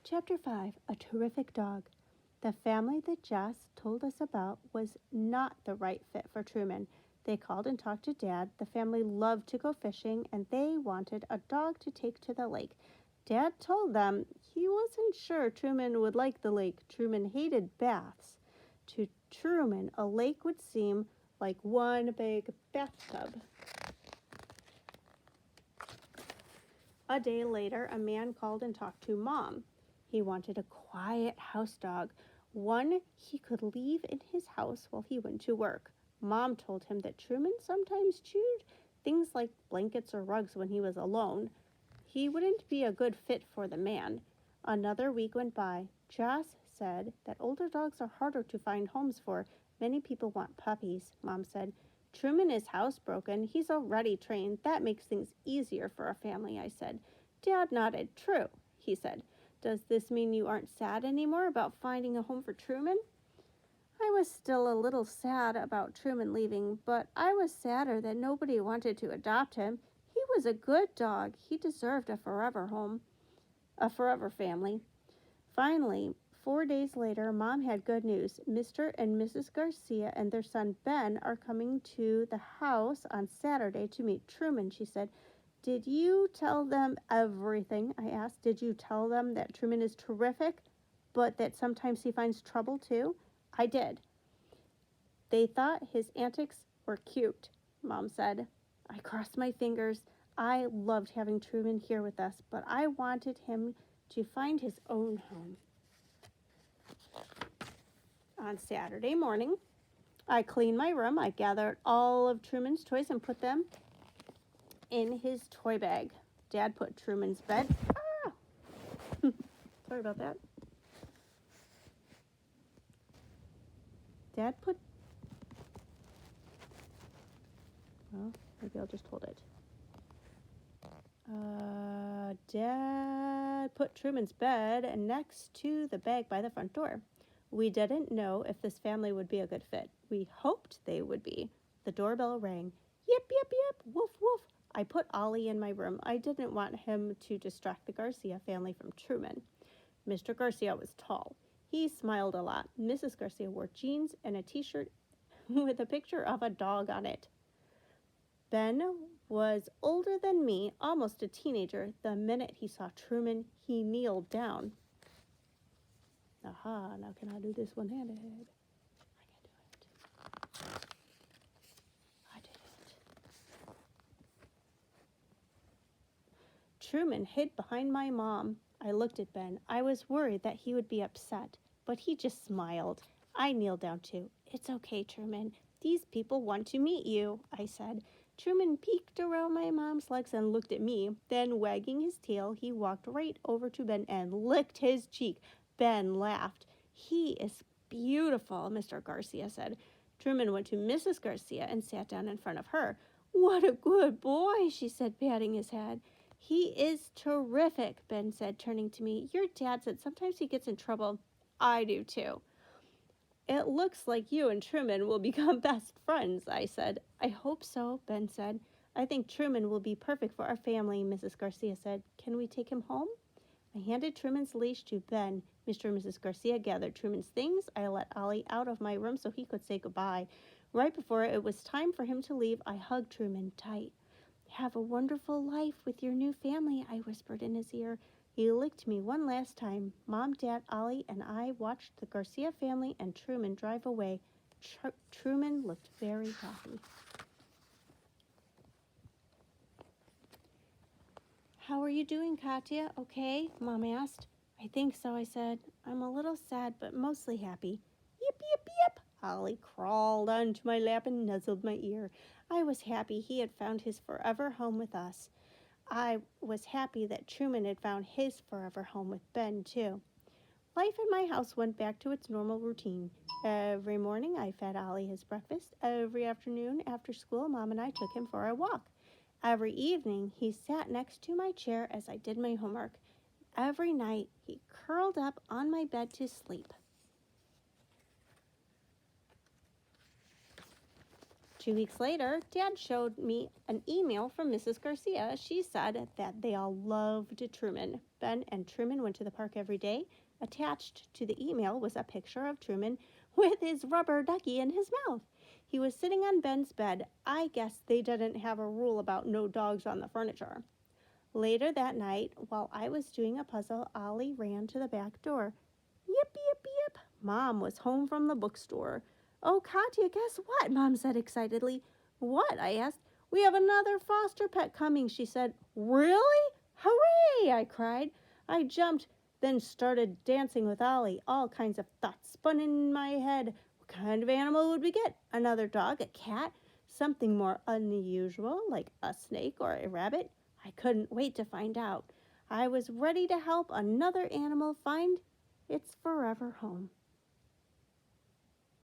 Chapter 5, A Terrific Dog. The family that Jess told us about was not the right fit for Truman. They called and talked to Dad. The family loved to go fishing, and they wanted a dog to take to the lake. Dad told them he wasn't sure Truman would like the lake. Truman hated baths. To Truman, a lake would seem like one big bathtub. A day later, a man called and talked to Mom. He wanted a quiet house dog, one he could leave in his house while he went to work. Mom told him that Truman sometimes chewed things like blankets or rugs when he was alone. He wouldn't be a good fit for the man. Another week went by. Joss said that older dogs are harder to find homes for. Many people want puppies, Mom said. Truman is housebroken. He's already trained. That makes things easier for a family, I said. Dad nodded. True, he said. Does this mean you aren't sad anymore about finding a home for Truman? I was still a little sad about Truman leaving, but I was sadder that nobody wanted to adopt him. He was a good dog. He deserved a forever home, a forever family. Finally, 4 days later, Mom had good news. Mr. and Mrs. Garcia and their son Ben are coming to the house on Saturday to meet Truman, she said. Did you tell them everything? I asked. Did you tell them that Truman is terrific, but that sometimes he finds trouble too? I did. They thought his antics were cute, Mom said. I crossed my fingers. I loved having Truman here with us, but I wanted him to find his own home. On Saturday morning, I cleaned my room. I gathered all of Truman's toys and put them in his toy bag. Dad put Truman's bed. Sorry about that. Maybe I'll just hold it. Dad put Truman's bed next to the bag by the front door. We didn't know if this family would be a good fit. We hoped they would be. The doorbell rang. Yip, yip, yip, woof, woof. I put Ollie in my room. I didn't want him to distract the Garcia family from Truman. Mr. Garcia was tall. He smiled a lot. Mrs. Garcia wore jeans and a t-shirt with a picture of a dog on it. Ben was older than me, almost a teenager. The minute he saw Truman, he kneeled down. Aha, now can I do this one-handed? I did it. Truman hid behind my mom. I looked at Ben. I was worried that he would be upset, but he just smiled. I kneeled down too. It's okay, Truman. These people want to meet you, I said. Truman peeked around my mom's legs and looked at me. Then, wagging his tail, he walked right over to Ben and licked his cheek. Ben laughed. He is beautiful, Mr. Garcia said. Truman went to Mrs. Garcia and sat down in front of her. What a good boy, she said, patting his head. He is terrific, Ben said, turning to me. Your dad said sometimes he gets in trouble. I do too. It looks like you and Truman will become best friends, I said. I hope so, Ben said. I think Truman will be perfect for our family, Mrs. Garcia said. Can we take him home? I handed Truman's leash to Ben. Mr. and Mrs. Garcia gathered Truman's things. I let Ollie out of my room so he could say goodbye. Right before it was time for him to leave, I hugged Truman tight. Have a wonderful life with your new family, I whispered in his ear. He licked me one last time. Mom, Dad, Ollie, and I watched the Garcia family and Truman drive away. Truman looked very happy. How are you doing, Katya? Okay, Mom asked. I think so, I said. I'm a little sad, but mostly happy. Yip, yip, yip. Ollie crawled onto my lap and nuzzled my ear. I was happy he had found his forever home with us. I was happy that Truman had found his forever home with Ben, too. Life in my house went back to its normal routine. Every morning, I fed Ollie his breakfast. Every afternoon, after school, Mom and I took him for a walk. Every evening, he sat next to my chair as I did my homework. Every night, he curled up on my bed to sleep. 2 weeks later, Dad showed me an email from Mrs. Garcia. She said that they all loved Truman. Ben and Truman went to the park every day. Attached to the email was a picture of Truman with his rubber ducky in his mouth. He was sitting on Ben's bed. I guess they didn't have a rule about no dogs on the furniture. Later that night, while I was doing a puzzle, Ollie ran to the back door. Yip, yip, yip. Mom was home from the bookstore. Oh, Katya, guess what? Mom said excitedly. What? I asked. We have another foster pet coming, she said. Really? Hooray! I cried. I jumped, then started dancing with Ollie. All kinds of thoughts spun in my head. What kind of animal would we get? Another dog? A cat? Something more unusual, like a snake or a rabbit? I couldn't wait to find out. I was ready to help another animal find its forever home.